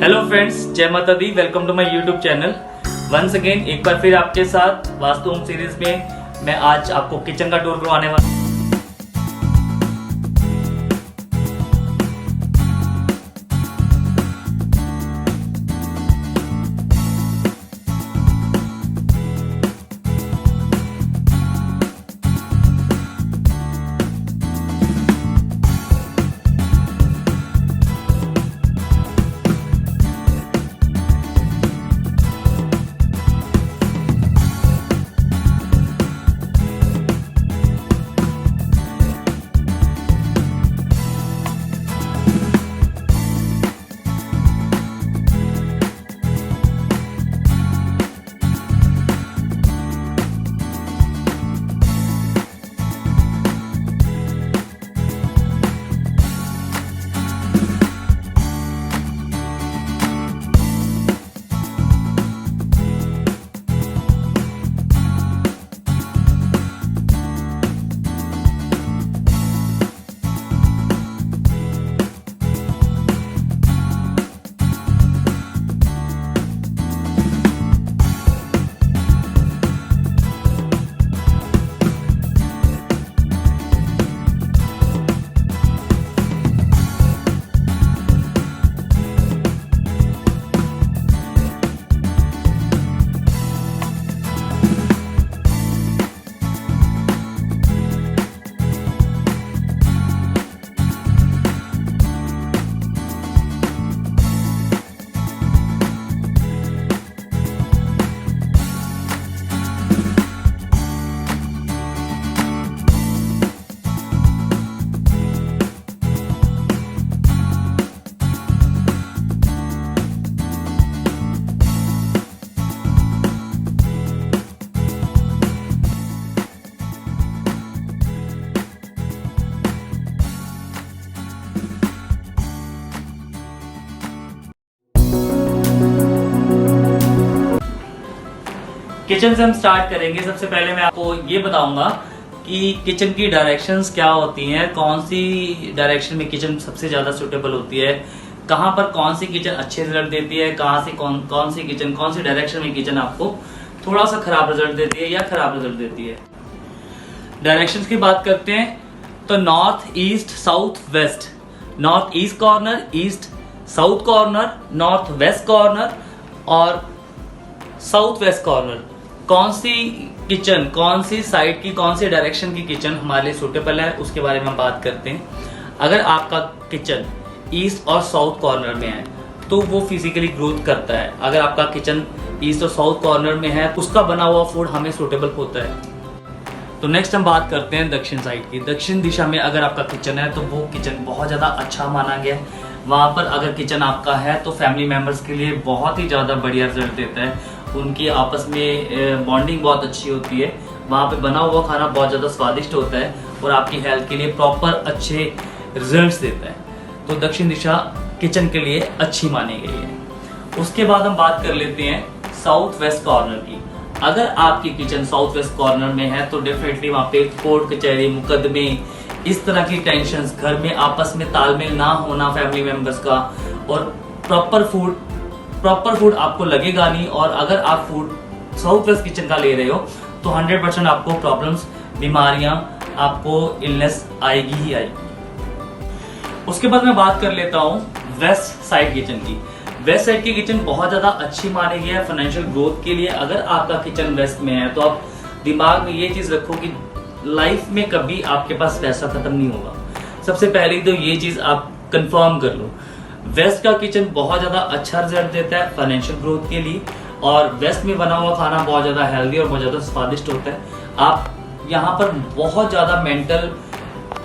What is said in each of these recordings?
Hello friends, जय माता दी। Welcome to my YouTube channel. Once again एक बार फिर आपके साथ वास्तु होम सीरीज में मैं आज आपको किचन का टूर करवाने वाला। किचन से हम स्टार्ट करेंगे। सबसे पहले मैं आपको ये बताऊंगा कि किचन की डायरेक्शंस क्या होती हैं, कौन सी डायरेक्शन में किचन सबसे ज्यादा सूटेबल होती है, कहां पर कौन सी किचन अच्छे रिजल्ट देती है, कहां से कौन सी किचन, कौन सी डायरेक्शन में किचन आपको थोड़ा सा खराब रिजल्ट देती है या खराब रिजल्ट देती है। डायरेक्शंस की बात करते हैं तो north, east, south, west. North east corner, east south corner, north west corner और साउथ वेस्ट कॉर्नर। कौन सी किचन, कौन सी साइड की, कौन सी डायरेक्शन की किचन हमारे लिए सूटेबल है, उसके बारे में हम बात करते हैं। अगर आपका किचन ईस्ट और साउथ कॉर्नर में है तो वो फिजिकली ग्रोथ करता है। अगर आपका किचन ईस्ट और साउथ कॉर्नर में है तो उसका बना हुआ फूड हमें सूटेबल होता है। तो नेक्स्ट हम बात करते हैं दक्षिण साइड की। दक्षिण दिशा में अगर आपका किचन है तो वो किचन बहुत ज्यादा अच्छा माना गया है। वहां पर अगर किचन आपका है तो फैमिली मेंबर्स के लिए बहुत ही ज्यादा बढ़िया रिजल्ट देता है। उनकी आपस में बॉन्डिंग बहुत अच्छी होती है। वहां पे बना हुआ खाना बहुत ज्यादा स्वादिष्ट होता है और आपकी हेल्थ के लिए प्रॉपर अच्छे रिजल्ट्स देता है। तो दक्षिण दिशा किचन के लिए अच्छी मानी गई है। उसके बाद हम बात कर लेते हैं साउथ वेस्ट कॉर्नर की। अगर आपकी किचन साउथ वेस्ट कॉर्नर में है तो डेफिनेटली वहां पे कोर्ट कचहरी, मुकदमे, इस तरह की टेंशंस, घर में आपस में तालमेल ना होना फैमिली मेंबर्स का, और प्रॉपर फूड आपको लगेगा नहीं। और अगर आप फूड साउथ वेस्ट किचन का ले रहे हो तो 100% आपको प्रॉब्लम्स, बीमारियां, आपको इलनेस आएगी ही आएगी। उसके बाद मैं बात कर लेता हूं वेस्ट साइड किचन की। वेस्ट साइड की किचन बहुत ज्यादा अच्छी मानी गई है फाइनेंशियल ग्रोथ के लिए। अगर आपका किचन वेस्ट में है तो आप दिमाग में ये चीज रखो कि लाइफ में कभी आपके पास पैसा खत्म नहीं होगा। सबसे पहले तो ये चीज आप कंफर्म कर लो। वेस्ट का किचन बहुत ज्यादा अच्छा रिजल्ट देता है फाइनेंशियल ग्रोथ के लिए, और वेस्ट में बना हुआ खाना बहुत ज्यादा हेल्दी और बहुत ज्यादा स्वादिष्ट होता है। आप यहाँ पर बहुत ज्यादा मेंटल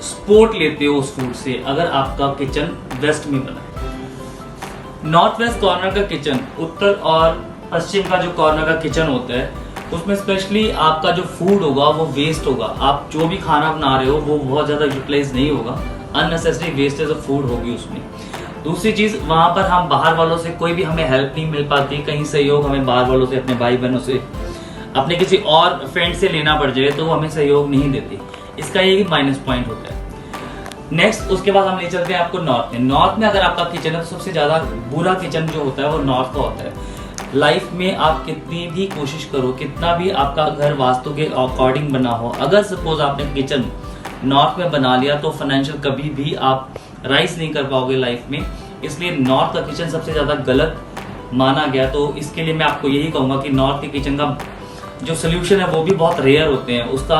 सपोर्ट लेते हो उस फूड से अगर आपका किचन वेस्ट में बना है। नॉर्थ वेस्ट कॉर्नर का किचन, उत्तर और पश्चिम का जो कॉर्नर का किचन होता है उसमें स्पेशली आपका जो फूड होगा वो वेस्ट होगा। आप जो भी खाना बना रहे हो वो बहुत ज्यादा यूटिलाइज नहीं होगा, अननेसेसरी वेस्टेज ऑफ फूड होगी उसमें। दूसरी चीज, वहां पर हम बाहर वालों से कोई भी हमें हेल्प नहीं मिल पाती, कहीं सहयोग हमें बाहर वालों से, अपने भाई बहनों से, अपने किसी और फ्रेंड से लेना पड़ जाए तो वो हमें सहयोग नहीं देते। इसका ये माइनस पॉइंट होता है। नेक्स्ट उसके बाद हम ले चलते हैं आपको नॉर्थ में। नॉर्थ में अगर आपका किचन है तो सबसे ज्यादा बुरा किचन जो होता है वो नॉर्थ का होता है। लाइफ में आप कितनी भी कोशिश करो, कितना भी आपका घर वास्तु के अकॉर्डिंग बना हो, अगर सपोज आपने किचन नॉर्थ में बना लिया तो फाइनेंशियल कभी भी आप राइज नहीं कर पाओगे लाइफ में। इसलिए नॉर्थ का किचन सबसे ज्यादा गलत माना गया। तो इसके लिए मैं आपको यही कहूंगा कि नॉर्थ के किचन का जो सोल्यूशन है वो भी बहुत रेयर होते हैं। उसका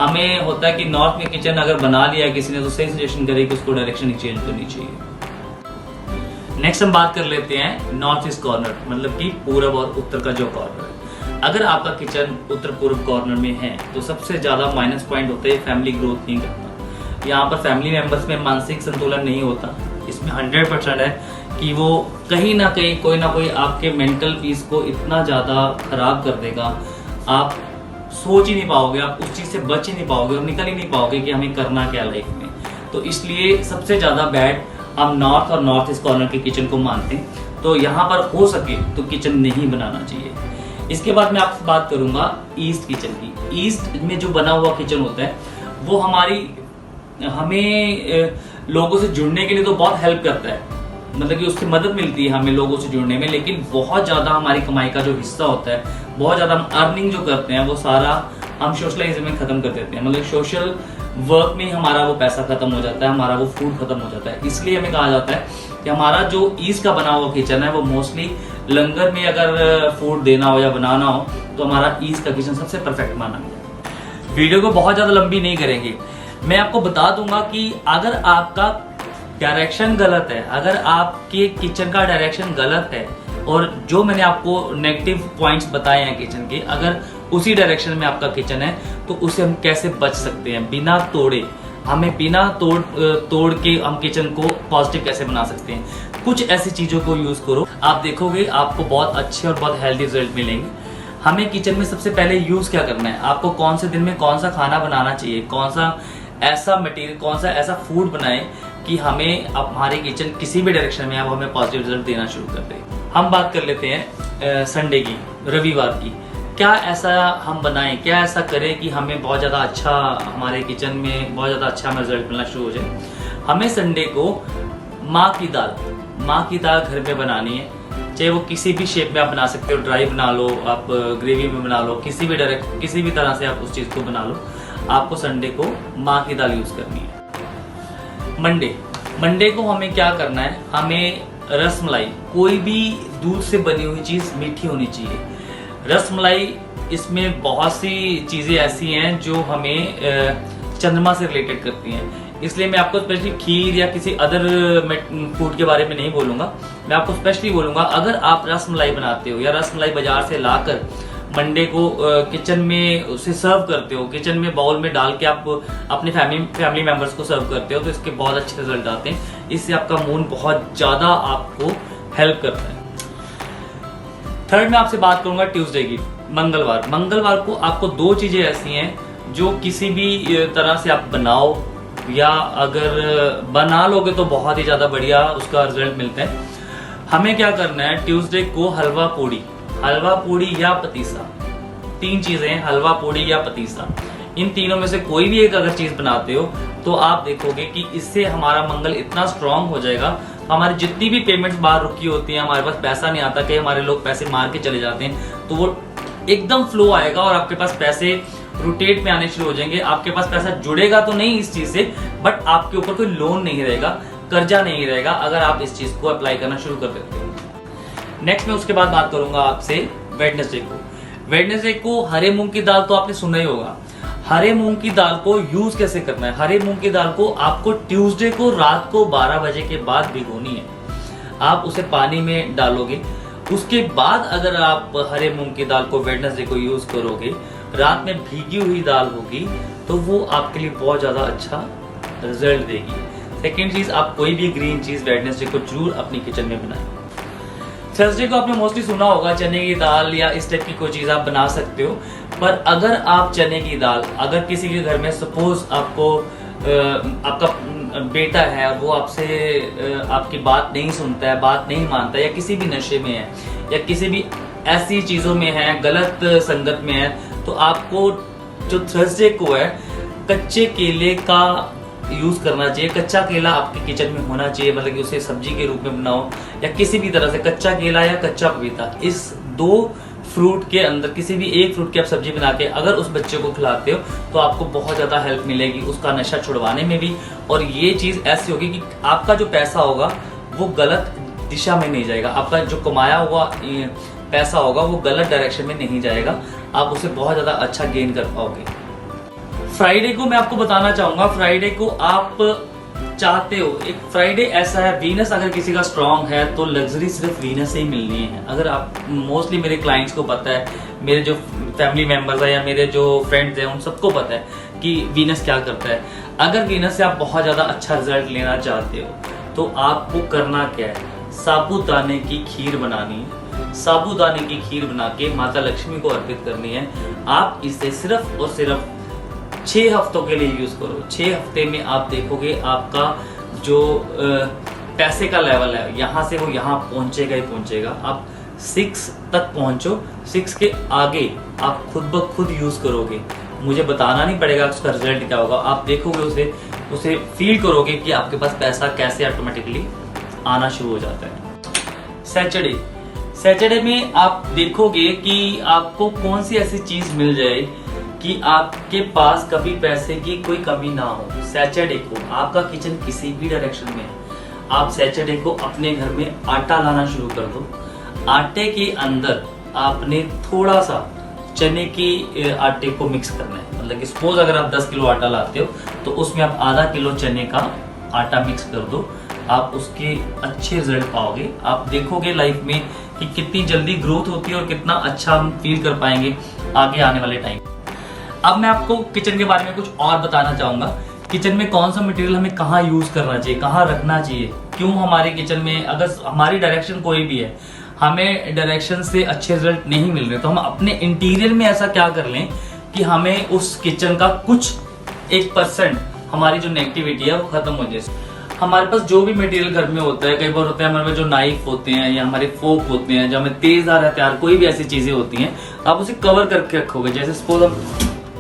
हमें होता है कि नॉर्थ में किचन अगर बना लिया है किसी ने तो सही सजेशन करे कि उसको डायरेक्शन चेंज करनी चाहिए। नेक्स्ट हम बात कर लेते हैं नॉर्थ ईस्ट कॉर्नर, मतलब कि पूरब और उत्तर का जो कॉर्नर है। अगर आपका किचन उत्तर पूर्व कॉर्नर में है तो सबसे ज्यादा माइनस पॉइंट होता है फैमिली ग्रोथ नहीं करता। यहाँ पर फैमिली मेंबर्स में मानसिक संतुलन नहीं होता। इसमें 100% है कि वो कहीं ना कहीं कोई ना कोई आपके मेंटल पीस को इतना ज्यादा खराब कर देगा, आप सोच ही नहीं पाओगे, आप उस चीज से बच ही नहीं पाओगे और निकल ही नहीं पाओगे कि हमें करना क्या लाइफ में। तो इसलिए सबसे ज्यादा बैड हम नॉर्थ और नॉर्थ ईस्ट कॉर्नर के किचन को मानते हैं। तो यहाँ पर हो सके तो किचन नहीं बनाना चाहिए। इसके बाद मैं आपसे बात करूंगा ईस्ट किचन की। ईस्ट में जो बना हुआ किचन होता है वो हमें लोगों से जुड़ने के लिए तो बहुत हेल्प करता है, मतलब कि उससे मदद मिलती है हमें लोगों से जुड़ने में। लेकिन बहुत ज्यादा हमारी कमाई का जो हिस्सा होता है, बहुत ज्यादा हम अर्निंग जो करते हैं वो सारा हम सोशलाइजेशन में खत्म कर देते हैं। मतलब सोशल वर्क में हमारा वो पैसा खत्म हो जाता है, हमारा वो फूड खत्म हो जाता है। इसलिए हमें कहा जाता है कि हमारा जो ईस्ट का बना हुआ किचन है वो मोस्टली लंगर में अगर फूड देना हो या बनाना हो तो हमारा ईस्ट का किचन सबसे परफेक्ट माना गया। वीडियो को बहुत ज्यादा लंबी नहीं करेंगे, मैं आपको बता दूंगा कि अगर आपका डायरेक्शन गलत है, अगर आपके किचन का डायरेक्शन गलत है और जो मैंने आपको नेगेटिव पॉइंट्स बताए हैं किचन के, अगर उसी डायरेक्शन में आपका किचन है तो उसे हम कैसे बच सकते हैं बिना तोड़े। हमें बिना तोड़ के हम किचन को पॉजिटिव कैसे बना सकते हैं। कुछ ऐसी चीजों को यूज करो, आप देखोगे आपको बहुत अच्छे और बहुत हेल्दी रिजल्ट मिलेंगे। हमें किचन में सबसे पहले यूज क्या करना है, आपको कौन से दिन में कौन सा खाना बनाना चाहिए, कौन सा ऐसा मटेरियल, कौन सा ऐसा फूड बनाए कि हमें हमारे किचन किसी भी डायरेक्शन में अब हमें पॉजिटिव रिजल्ट देना शुरू कर दे। हम बात कर लेते हैं संडे की, रविवार की। क्या ऐसा हम बनाएं, क्या ऐसा करें कि हमें बहुत ज़्यादा अच्छा, हमारे किचन में बहुत ज़्यादा अच्छा हमें रिजल्ट मिलना शुरू हो जाए। हमें संडे को माँ की दाल घर में बनानी है। चाहे वो किसी भी शेप में आप बना सकते हो, ड्राई बना लो, आप ग्रेवी में बना लो, किसी भी तरह से आप उस चीज़ को बना लो। आपको संडे को माँ की दाल यूज़ करनी है। मंडे को हमें क्या करना है, हमें रसमलाई, कोई भी दूध से बनी हुई चीज़ मीठी होनी चाहिए। रसमलाई, इसमें बहुत सी चीज़ें ऐसी हैं जो हमें चंद्रमा से रिलेटेड करती हैं। इसलिए मैं आपको स्पेशली खीर या किसी अदर फूड के बारे में नहीं बोलूँगा, मैं आपको स्पेशली बोलूँगा अगर आप रसमलाई बनाते हो या रसमलाई बाजार से लाकर मंडे को किचन में उसे सर्व करते हो, किचन में बाउल में डाल के आप अपने फैमिली मेंबर्स को सर्व करते हो तो इसके बहुत अच्छे रिजल्ट आते हैं। इससे आपका मूड बहुत ज़्यादा आपको हेल्प करता है। थर्ड में आपसे बात करूंगा ट्यूसडे की, मंगलवार को आपको दो चीजें ऐसी हैं जो किसी भी तरह से आप बनाओ या अगर बना लोगे तो बहुत ही ज्यादा बढ़िया उसका रिजल्ट मिलता है। हमें क्या करना है, ट्यूसडे को हलवा पूड़ी या पतीसा, तीन चीजें हैं, हलवा पूड़ी या पतीसा, इन तीनों में से कोई भी एक अगर चीज बनाते हो तो आप देखोगे कि इससे हमारा मंगल इतना स्ट्रांग हो जाएगा। हमारी जितनी भी पेमेंट्स बाहर रुकी होती हैं, हमारे पास पैसा नहीं आता, कि हमारे लोग पैसे मार के चले जाते हैं, तो वो एकदम फ्लो आएगा और आपके पास पैसे रोटेट में आने शुरू हो जाएंगे। आपके पास पैसा जुड़ेगा तो नहीं इस चीज से, बट आपके ऊपर कोई लोन नहीं रहेगा, कर्जा नहीं रहेगा अगर आप इस चीज को अप्लाई करना शुरू कर देते हो। नेक्स्ट में उसके बाद बात करूंगा आपसे वेडनेसडे को हरे मूंग की दाल तो आपने सुना ही होगा। हरे मूंग की दाल को यूज कैसे करना है, हरे मूंग की दाल को आपको ट्यूसडे को रात को 12 बजे के बाद भिगोनी है। आप उसे पानी में डालोगे, उसके बाद अगर आप हरे मूंग की दाल को वेडनेसडे को यूज करोगे, रात में भीगी हुई दाल होगी तो वो आपके लिए बहुत ज्यादा अच्छा रिजल्ट देगी। सेकेंड चीज, आप कोई भी ग्रीन चीज वेडनेसडे को जरूर अपनी किचन में बनाएं। थर्सडे को आपने मोस्टली सुना होगा चने की दाल या इस टाइप की कोई चीज आप बना सकते हो, पर अगर आप चने की दाल, अगर किसी के घर में सपोज आपको आपका बेटा है और वो आपसे आपकी बात नहीं सुनता है, बात नहीं मानता है, या किसी भी नशे में है या किसी भी ऐसी चीजों में है, गलत संगत में है, तो आपको जो थर्सडे को है कच्चे केले का यूज करना चाहिए। कच्चा केला आपके किचन में होना चाहिए, मतलब कि उसे सब्जी के रूप में बनाओ या किसी भी तरह से, कच्चा केला या कच्चा पपीता, इस 2 फ्रूट के अंदर किसी भी एक फ्रूट की आप सब्जी बना के अगर उस बच्चे को खिलाते हो तो आपको बहुत ज़्यादा हेल्प मिलेगी उसका नशा छुड़वाने में भी। और ये चीज़ ऐसी होगी कि आपका जो पैसा होगा वो गलत दिशा में नहीं जाएगा, आपका जो कमाया हुआ पैसा होगा वो गलत डायरेक्शन में नहीं जाएगा, आप उसे बहुत ज़्यादा अच्छा गेन कर पाओगे। फ्राइडे को मैं आपको बताना चाहूँगा, फ्राइडे को आप चाहते हो, एक फ्राइडे ऐसा है, वीनस अगर किसी का स्ट्रांग है तो लग्जरी सिर्फ वीनस से ही मिलनी है। अगर आप, मोस्टली मेरे क्लाइंट्स को पता है, मेरे जो फैमिली मेंबर्स है या मेरे जो फ्रेंड्स हैं उन सबको पता है कि वीनस क्या करता है। अगर वीनस से आप बहुत ज़्यादा अच्छा रिजल्ट लेना चाहते हो तो आपको करना क्या है, साबूदाने की खीर बनानी है। साबूदाने की खीर बना के माता लक्ष्मी को अर्पित करनी है। आप इसे सिर्फ और सिर्फ 6 हफ्तों के लिए यूज करो। 6 हफ्ते में आप देखोगे आपका जो पैसे का लेवल है यहाँ से वो यहाँ पहुंचेगा ही पहुंचेगा। आप 6 तक पहुंचो, 6 के आगे आप खुद ब खुद यूज करोगे, मुझे बताना नहीं पड़ेगा उसका रिजल्ट क्या होगा। आप देखोगे उसे फील करोगे कि आपके पास पैसा कैसे ऑटोमेटिकली आना शुरू हो जाता है। सैटरडे में आप देखोगे कि आपको कौन सी ऐसी चीज मिल जाए कि आपके पास कभी पैसे की कोई कमी ना हो। सैटरडे को आपका किचन किसी भी डायरेक्शन में है, आप सैटरडे को अपने घर में आटा लाना शुरू कर दो। आटे के अंदर आपने थोड़ा सा चने की आटे को मिक्स करना है, मतलब कि सपोज अगर आप 10 किलो आटा लाते हो तो उसमें आप आधा किलो चने का आटा मिक्स कर दो। आप उसके अच्छे रिजल्ट पाओगे। आप देखोगे लाइफ में कि कितनी जल्दी ग्रोथ होती है और कितना अच्छा हम फील कर पाएंगे आगे आने वाले टाइम। अब मैं आपको किचन के बारे में कुछ और बताना चाहूंगा। किचन में कौन सा मटेरियल हमें कहाँ यूज करना चाहिए, कहाँ रखना चाहिए, क्यों हमारे किचन में, अगर हमारी डायरेक्शन कोई भी है, हमें डायरेक्शन से अच्छे रिजल्ट नहीं मिल रहे तो हम अपने इंटीरियर में ऐसा क्या कर लें कि हमें उस किचन का कुछ 1% हमारी जो नेगेटिविटी है वो खत्म हो जाए। हमारे पास जो भी मटेरियल घर में होता है, कई बार होता है हमारे पास जो नाइफ होते हैं या हमारे फोक होते हैं, जो हमें तेजधार हथियार, कोई भी ऐसी चीजें होती हैं, आप उसे कवर करके रखोगे। जैसे सपोज हम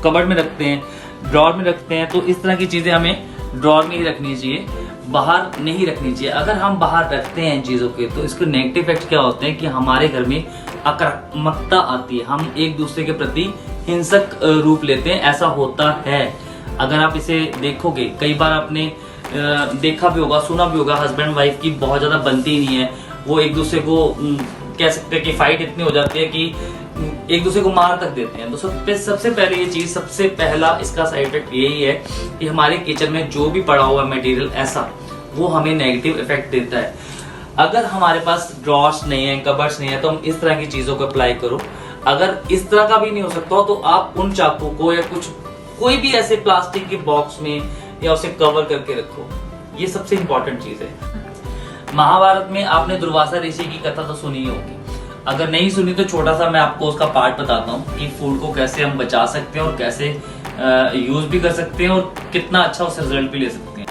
कबर्ड में रखते हैं, ड्रॉर में रखते हैं, तो इस तरह की चीजें हमें ड्रॉर में ही रखनी चाहिए, बाहर नहीं रखनी चाहिए। अगर हम बाहर रखते हैं चीजों के तो इसके नेगेटिव इफेक्ट क्या होते हैं कि हमारे घर में आक्रामकता आती है, हम एक दूसरे के प्रति हिंसक रूप लेते हैं, ऐसा होता है। अगर आप इसे देखोगे, कई बार आपने देखा भी होगा, सुना भी होगा, हस्बैंड वाइफ की बहुत ज्यादा बनती नहीं है, वो एक दूसरे को कह सकते हैं कि फाइट इतनी हो जाती है कि एक दूसरे को मार तक देते हैं। तो सबसे पहले ये चीज, सबसे पहला इसका साइड इफेक्ट यही है कि हमारे किचन में जो भी पड़ा हुआ मटेरियल ऐसा, वो हमें नेगेटिव इफेक्ट देता है। अगर हमारे पास ड्रॉर्स नहीं है, कबर्ड्स नहीं है, तो हम इस तरह की चीजों को अप्लाई करो। अगर इस तरह का भी नहीं हो सकता तो आप उन चाकू को या कोई भी ऐसे प्लास्टिक के बॉक्स में या उसे कवर करके रखो। ये सबसे इंपॉर्टेंट चीज है। महाभारत में आपने दुर्वासा ऋषि की कथा तो सुनी होगी, अगर नहीं सुनी तो छोटा सा मैं आपको उसका पार्ट बताता हूँ कि फूड को कैसे हम बचा सकते हैं और कैसे यूज भी कर सकते हैं और कितना अच्छा उससे रिजल्ट भी ले सकते हैं।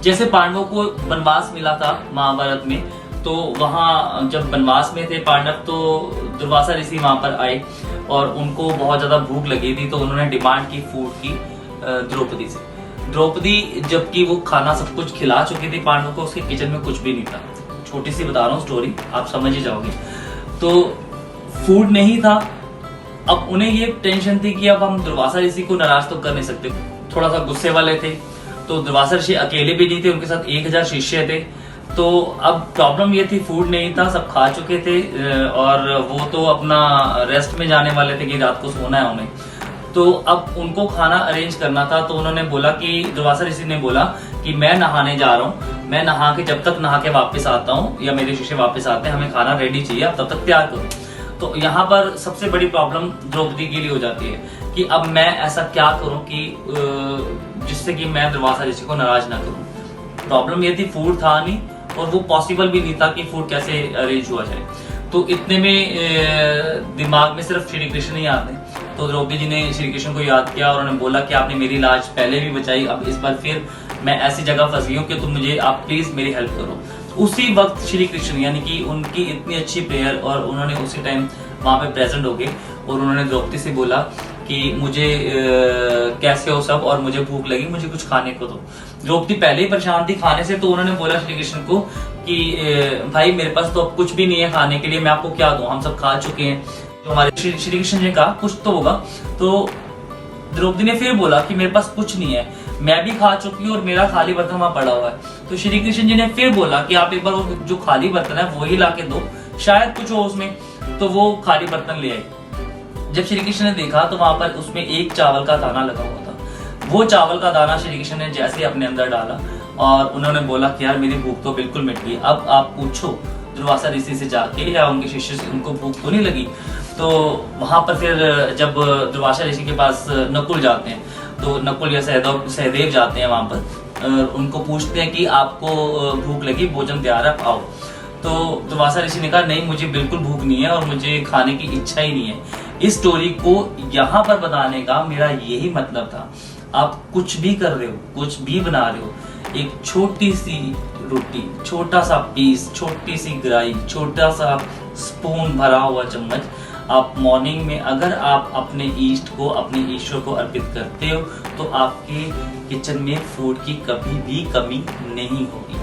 जैसे पांडवों को वनवास मिला था महाभारत में, तो वहां जब वनवास में थे पांडव तो दुर्वासा ऋषि वहां पर आए और उनको बहुत ज्यादा भूख लगी थी, तो उन्होंने डिमांड की फूड की द्रौपदी से। द्रौपदी जबकि वो खाना सब कुछ खिला चुकी थी पांडवों को, उसके किचन में कुछ भी नहीं था। छोटी सी बता रहा हूँ स्टोरी, आप समझ ही जाओगे। तो फूड नहीं था, अब उन्हें ये टेंशन थी कि अब हम दुर्वासा ऋषि को नाराज तो कर नहीं सकते, थोड़ा सा गुस्से वाले थे। तो दुर्वासा ऋषि अकेले भी नहीं थे, उनके साथ 1000 शिष्य थे। तो अब प्रॉब्लम ये थी, फूड नहीं था, सब खा चुके थे और वो तो अपना रेस्ट में जाने वाले थे कि रात को सोना है उन्हें। तो अब उनको खाना अरेंज करना था, तो उन्होंने बोला कि दुर्वासा ऋषि ने बोला कि मैं नहाने जा रहा हूँ, मैं नहा के जब तक नहा के वापस आता हूँ या मेरे शिष्य वापस आते हैं, हमें खाना रेडी चाहिए, आप तब तक तैयार करो। तो यहाँ पर सबसे बड़ी प्रॉब्लम द्रौपदी के लिए हो जाती है कि अब मैं ऐसा क्या करूँ कि जिससे कि मैं दुर्वासा ऋषि को नाराज ना करूँ। प्रॉब्लम ये थी, फूड था नहीं और वो पॉसिबल भी नहीं था कि फूड कैसे अरेंज हुआ जाए। तो इतने में दिमाग में सिर्फ श्री कृष्ण ही आते। तो द्रौपदी जी ने श्री कृष्ण को याद किया और उन्होंने बोला कि आपने मेरी लाज पहले भी बचाई, अब इस बार फिर मैं ऐसी जगह फंस गई हूँ कि तुम मुझे, आप प्लीज मेरी हेल्प करो। तो उसी वक्त श्री कृष्ण, यानी कि उनकी इतनी अच्छी प्रेयर और उन्होंने उसी टाइम वहां पे प्रेजेंट हो गए और उन्होंने द्रौपदी से बोला कि मुझे कैसे हो सब और मुझे भूख लगी, मुझे कुछ खाने को दो। द्रौपदी पहले ही परेशान थी खाने से, तो उन्होंने बोला श्री कृष्ण को कि भाई मेरे पास तो अब कुछ भी नहीं है खाने के लिए, मैं आपको क्या दूं, हम सब खा चुके हैं। तो हमारे श्री कृष्ण ने कहा कुछ तो होगा। तो द्रौपदी ने फिर बोला कि मेरे पास कुछ नहीं है, मैं भी खा चुकी हूँ और मेरा खाली बर्तन वहां पड़ा हुआ है। तो श्री कृष्ण जी ने फिर बोला कि आप एक बार वो जो खाली बर्तन है वो ही ला के दो, शायद कुछ हो उसमें। तो वो खाली बर्तन ले आई। जब श्री कृष्ण ने देखा तो वहां पर उसमें एक चावल का दाना लगा हुआ था। वो चावल का दाना श्री कृष्ण ने जैसे अपने अंदर डाला और उन्होंने बोला कि यार मेरी भूख तो बिल्कुल मिट गई, अब आप पूछो दुर्वासा ऋषि से जाके या उनके शिष्य से, उनको भूख तो नहीं लगी। तो वहां पर फिर जब दुर्वासा ऋषि के पास नकुल जाते हैं, तो नकुल या सहदेव जाते हैं वहां पर, उनको पूछते हैं कि आपको भूख लगी, भोजन तैयार है, आओ। तो दुर्वासा ऋषि ने कहा नहीं, मुझे बिल्कुल भूख नहीं है और मुझे खाने की इच्छा ही नहीं है। इस स्टोरी को यहाँ पर बताने का मेरा यही मतलब था। आप कुछ भी कर रहे हो, कुछ भी बना रहे हो, एक छोटी सी रोटी, छोटा सा पीस, छोटी सी ग्राही, छोटा सा स्पून भरा हुआ चम्मच, आप मॉर्निंग में अगर आप अपने ईष्ट को, अपने ईश्वर को अर्पित करते हो तो आपके किचन में फूड की कभी भी कमी नहीं होगी।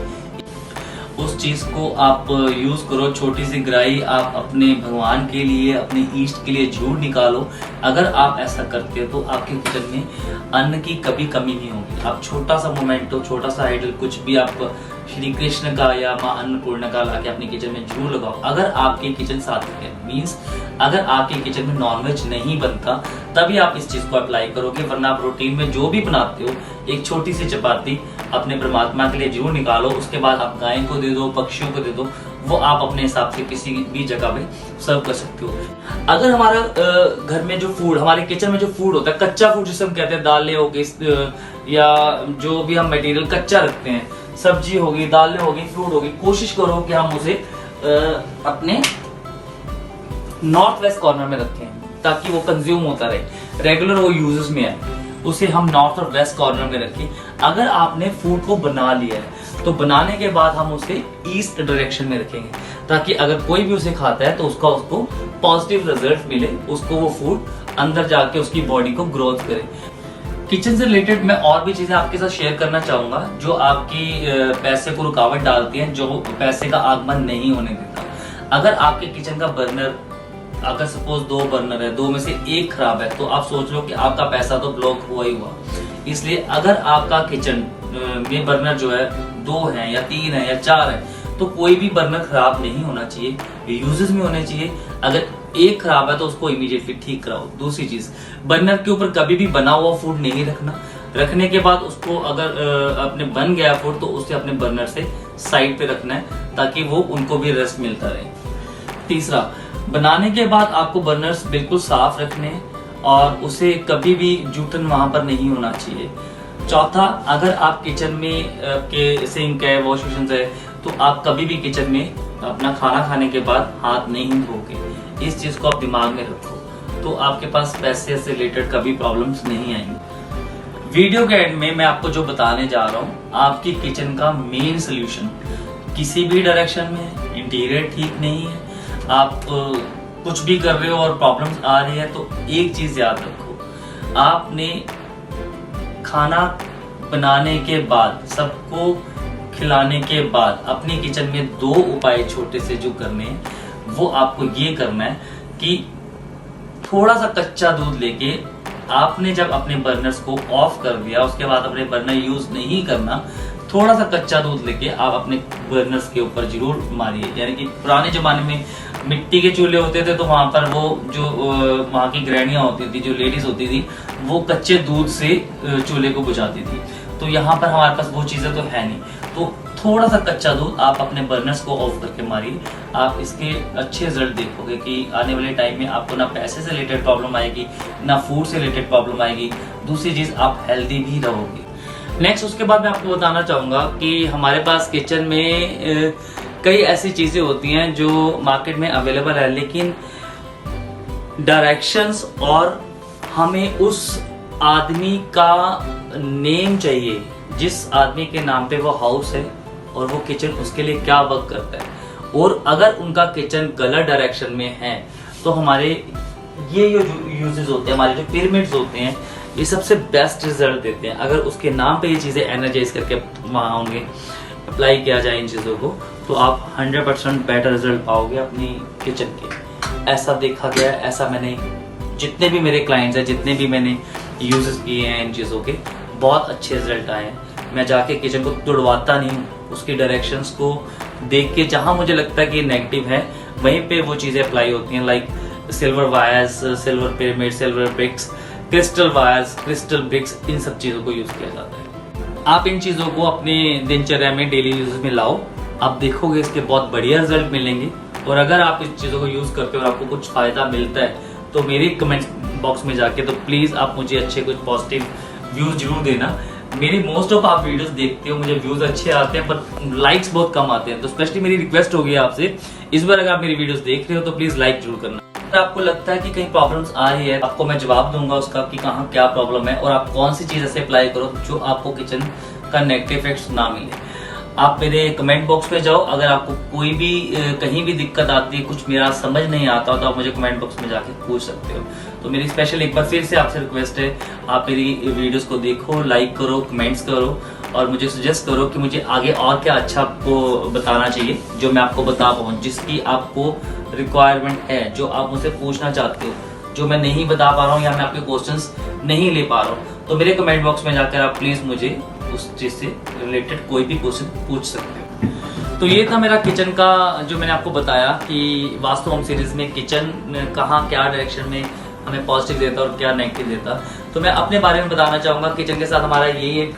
उस चीज को आप यूज करो, छोटी सी ग्राही आप अपने भगवान के लिए, अपने ईष्ट के लिए जरूर निकालो। अगर आप ऐसा करते हो तो आपके किचन में अन्न की कभी कमी नहीं होगी। आप छोटा सा मोमेंटो, छोटा सा आइडल, कुछ भी आप श्री कृष्ण का या माँ अन्नपूर्णा का लाके अपने किचन में जरूर लगाओ। अगर आपके किचन सात्विक है, मीन्स अगर आपके किचन में नॉनवेज नहीं बनता, तभी आप इस चीज को अप्लाई करोगे, वरना आप रूटीन में जो भी बनाते हो, एक छोटी सी चपाती अपने परमात्मा के लिए जरूर निकालो। उसके बाद आप गाय को दे दो, पक्षियों को दे दो, वो आप अपने हिसाब से किसी भी जगह पे सर्व कर सकते हो। अगर हमारा घर में जो फूड, हमारे किचन में जो फूड होता है, कच्चा फूड जिसे हम कहते हैं, दालें हो गई या जो भी हम मटेरियल कच्चा रखते हैं, सब्जी होगी, दालें होगी, फ्रूट होगी, कोशिश करो कि हम उसे अपने नॉर्थ वेस्ट कॉर्नर में रखें ताकि वो कंज्यूम होता रहे। रेगुलर वो यूजेस में है, उसे हम नॉर्थ और वेस्ट कॉर्नर में रखें। अगर आपने फूड को बना लिया है तो बनाने के बाद हम उसे ईस्ट डायरेक्शन में रखेंगे, ताकि अगर कोई भी उसे खाता है तो उसको पॉजिटिव रिजल्ट मिले, उसको वो फूड अंदर जाके उसकी बॉडी को ग्रोथ करे। किचन से रिलेटेड मैं और भी चीजें आपके साथ शेयर करना चाहूंगा जो आपकी पैसे को रुकावट डालती हैं, जो पैसे का आगमन नहीं होने देता। अगर आपके किचन का बर्नर, अगर सपोज 2 बर्नर है, 2 में से 1 खराब है, तो आप सोच लो कि आपका पैसा तो ब्लॉक हुआ ही हुआ। इसलिए अगर आपका किचन में बर्नर जो है 2 है या 3 है या 4 है, तो कोई भी बर्नर खराब नहीं होना चाहिए, यूजेस में होने चाहिए। अगर 1 खराब है तो उसको इमीडिएटली ठीक कराओ। दूसरी चीज, बर्नर के ऊपर कभी भी बना हुआ फूड नहीं रखना। रखने के बाद उसको अगर अपने बन गया फूड तो उसे अपने बर्नर से साइड पे रखना है ताकि वो उनको भी रेस्ट मिलता रहे। तीसरा, बनाने के बाद आपको बर्नर्स बिल्कुल साफ रखने हैं और उसे कभी भी जूठन वहां पर नहीं होना चाहिए। चौथा, अगर आप किचन में के सिंक है, वॉश बेसिन है, तो आप कभी भी किचन में अपना खाना खाने के बाद हाथ नहीं धोगे। इस चीज को आप दिमाग में रखो, तो आपके पास पैसे से रिलेटेड कभी प्रॉब्लम्स नहीं आएंगी। वीडियो के एंड में मैं आपको जो बताने जा रहा हूँ, आपकी किचन का मेन सोल्यूशन किसी भी डायरेक्शन में, इंटीरियर ठीक नहीं है, आप कुछ भी कर रहे हो और प्रॉब्लम्स आ रही है, तो एक चीज याद रखो, आपने खाना बनाने के बाद, सबको खिलाने के बाद अपने किचन में 2 उपाय छोटे से जो करने हैं, वो आपको ये करना है कि थोड़ा सा कच्चा दूध लेके आपने जब अपने बर्नर्स को ऑफ कर दिया, उसके बाद अपने बर्नर यूज नहीं करना, थोड़ा सा कच्चा दूध लेके आप अपने बर्नर्स के ऊपर जरूर मारिए। यानी कि पुराने जमाने में मिट्टी के चूल्हे होते थे, तो वहां पर वो जो वहां की गृहणियां होती थी, जो लेडीज होती थी, वो कच्चे दूध से चूल्हे को बुझाती थी। तो यहाँ पर हमारे पास वो चीजें तो है नहीं, तो थोड़ा सा कच्चा दूध आप अपने बर्नर्स को ऑफ करके मारिए। आप इसके अच्छे रिजल्ट देखोगे कि आने वाले टाइम में आपको ना पैसे से रिलेटेड प्रॉब्लम आएगी, ना फूड से रिलेटेड प्रॉब्लम आएगी। दूसरी चीज, आप हेल्दी भी रहोगे। नेक्स्ट, उसके बाद मैं आपको बताना चाहूंगा कि हमारे पास किचन में कई ऐसी चीजें होती हैं जो मार्केट में अवेलेबल है, लेकिन डायरेक्शंस और हमें उस आदमी का नेम चाहिए जिस आदमी के नाम पे वो हाउस है और वो किचन उसके लिए क्या वर्क करता है। और अगर उनका किचन गलत डायरेक्शन में है तो हमारे ये जो यूजेस होते हैं, हमारे जो पिरामिड्स होते हैं, ये सबसे बेस्ट रिजल्ट देते हैं। अगर उसके नाम पे ये चीज़ें एनर्जाइज करके वहाँ होंगे, अप्लाई किया जाए इन चीज़ों को, तो आप 100% बेटर रिजल्ट पाओगे अपनी किचन के। ऐसा देखा गया है, ऐसा मैंने जितने भी मेरे क्लाइंट्स हैं, जितने भी मैंने यूजेस किए हैं इन चीज़ों के, बहुत अच्छे रिजल्ट आए हैं। मैं जाके किचन को तुड़वाता नहीं हूँ, उसकी डायरेक्शंस को देख के जहाँ मुझे लगता है कि नेगेटिव है वहीं पे वो चीज़ें अप्लाई होती हैं। Like silver wires, silver pyramid, silver bricks, crystal wires, crystal bricks, इन सब चीज़ों को यूज़ किया जाता है। आप इन चीज़ों को अपने दिनचर्या में, डेली यूज में लाओ, आप देखोगे इसके बहुत बढ़िया रिजल्ट मिलेंगे। और अगर आप इस चीज़ों को यूज़ करते हो और आपको कुछ फ़ायदा मिलता है तो मेरे कमेंट बॉक्स में जाके तो प्लीज़ आप मुझे अच्छे कुछ पॉजिटिव व्यूज़ जरूर देना। मेरी मोस्ट ऑफ आप वीडियोस देखते हो, मुझे व्यूज़ अच्छे आते हैं पर लाइक्स बहुत कम आते हैं, तो स्पेशली मेरी रिक्वेस्ट होगी आपसे, इस बार अगर आप मेरी वीडियोस देख रहे हो तो प्लीज़ लाइक जरूर करना। अगर आपको लगता है कि कहीं प्रॉब्लम्स आ रही है, आपको मैं जवाब दूंगा उसका कि कहाँ क्या प्रॉब्लम है और आप कौन सी चीज़ ऐसे अप्लाई करो जो आपको किचन का नेगेटिव इफेक्ट्स ना मिले। आप मेरे कमेंट बॉक्स में जाओ, अगर आपको कोई भी कहीं भी दिक्कत आती है, कुछ मेरा समझ नहीं आता तो आप मुझे कमेंट बॉक्स में जाके पूछ सकते हो। तो मेरी स्पेशल एक बार फिर से आपसे रिक्वेस्ट है, आप मेरी वीडियोस को देखो, लाइक करो, कमेंट्स करो और मुझे सजेस्ट करो कि मुझे आगे और क्या अच्छा आपको बताना चाहिए, जो मैं आपको बता पाऊँ, जिसकी आपको रिक्वायरमेंट है, जो आप मुझसे पूछना चाहते हो, जो मैं नहीं बता पा रहा हूँ या मैं आपके क्वेश्चंस नहीं ले पा रहा हूँ, तो मेरे कमेंट बॉक्स में जाकर आप प्लीज़ मुझे उस चीज़ से रिलेटेड कोई भी क्वेश्चन पूछ सकते हो। तो ये था मेरा किचन का, जो मैंने आपको बताया कि वास्तु होम सीरीज में किचन कहाँ क्या डायरेक्शन में हमें पॉजिटिव देता और क्या नेगेटिव देता। तो मैं अपने बारे में बताना चाहूँगा। किचन के साथ हमारा यही एक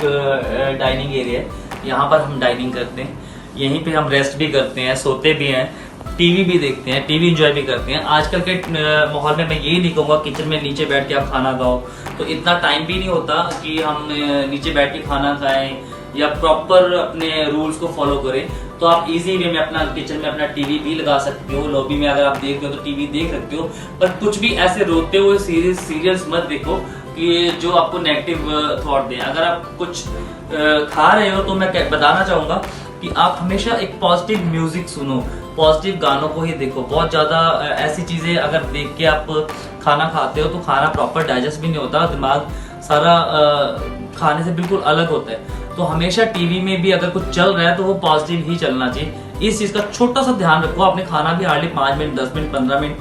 डाइनिंग एरिया है, यहाँ पर हम डाइनिंग करते हैं, यहीं पे हम रेस्ट भी करते हैं, सोते भी हैं, टीवी भी देखते हैं, टीवी एंजॉय भी करते हैं। आजकल के माहौल में मैं यही नहीं कहूँगा किचन में नीचे बैठ के आप खाना खाओ, तो इतना टाइम भी नहीं होता कि हम नीचे बैठ के खाना खाएं या प्रॉपर अपने रूल्स को फॉलो करें। तो आप इजी वे में अपना किचन में अपना टीवी भी लगा सकते हो, लॉबी में अगर आप देख रहे हो तो टीवी देख सकते हो, पर कुछ भी ऐसे रोते हुए सीरियल्स मत देखो कि जो आपको नेगेटिव थॉट दे। अगर आप कुछ खा रहे हो तो मैं बताना चाहूँगा कि आप हमेशा एक पॉजिटिव म्यूजिक सुनो, पॉजिटिव गानों को ही देखो। बहुत ज़्यादा ऐसी चीज़ें अगर देख के आप खाना खाते हो तो खाना प्रॉपर डाइजेस्ट भी नहीं होता, दिमाग सारा खाने से बिल्कुल अलग होता है। तो हमेशा टीवी में भी अगर कुछ चल रहा है तो वो पॉजिटिव ही चलना चाहिए। इस चीज़ का छोटा सा ध्यान रखो। आपने खाना भी हार्डली 5 मिनट, 10 मिनट, 15 मिनट,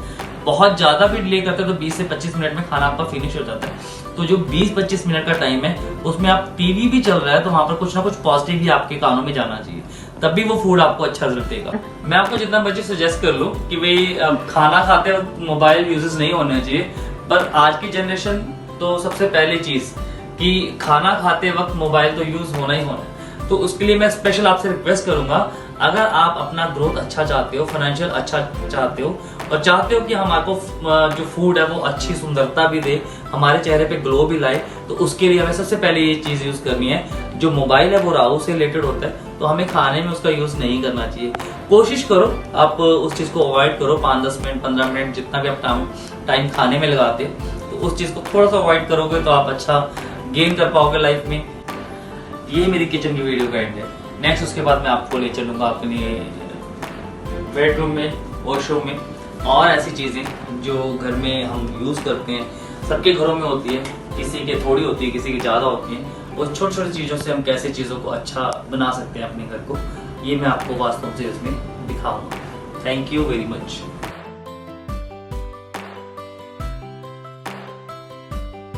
बहुत ज़्यादा भी डिले करते हो तो 20 से 25 मिनट में खाना आपका फिनिश हो जाता है। तो जो 20-25 मिनट का टाइम है उसमें आप टीवी भी चल रहा है तो वहाँ पर कुछ ना कुछ पॉजिटिव ही आपके कानों में जाना चाहिए, तब भी वो फूड आपको अच्छा रिजल्ट देगा। मैं आपको जितना मर्जी सजेस्ट कर लूँ कि भाई खाना खाते वक्त मोबाइल यूजेस नहीं होने चाहिए, पर आज की जनरेशन तो सबसे पहली चीज़ कि खाना खाते वक्त मोबाइल तो यूज होना ही होना है। तो उसके लिए मैं स्पेशल आपसे रिक्वेस्ट करूंगा, अगर आप अपना ग्रोथ अच्छा चाहते हो, फाइनेंशियल अच्छा चाहते हो और चाहते हो कि हमारे को जो फूड है वो अच्छी सुंदरता भी दे, हमारे चेहरे पे ग्लो भी लाए, तो उसके लिए हमें सबसे पहले ये चीज़ यूज़ करनी है। जो मोबाइल है वो राहु से रिलेटेड होता है, तो हमें खाने में उसका यूज़ नहीं करना चाहिए। कोशिश करो आप उस चीज़ को अवॉइड करो। 5-10 मिनट, 15 मिनट, जितना भी आप टाइम खाने में लगाते हो, तो उस चीज़ को थोड़ा सा अवॉइड करोगे तो आप अच्छा गेन कर पाओगे लाइफ में। ये मेरी किचन की वीडियो का एंड है। नेक्स्ट उसके बाद मैं आपको ले चलूँगा अपने बेडरूम में, वॉशरूम में, और ऐसी चीज़ें जो घर में हम यूज़ करते हैं, सबके घरों में होती है, किसी के थोड़ी होती है, किसी की ज़्यादा होती है। उस छोटी छोटी चीज़ों से हम कैसे चीज़ों को अच्छा बना सकते हैं अपने घर को, ये मैं आपको वास्तव से इसमें दिखाऊंगा। Thank you very much.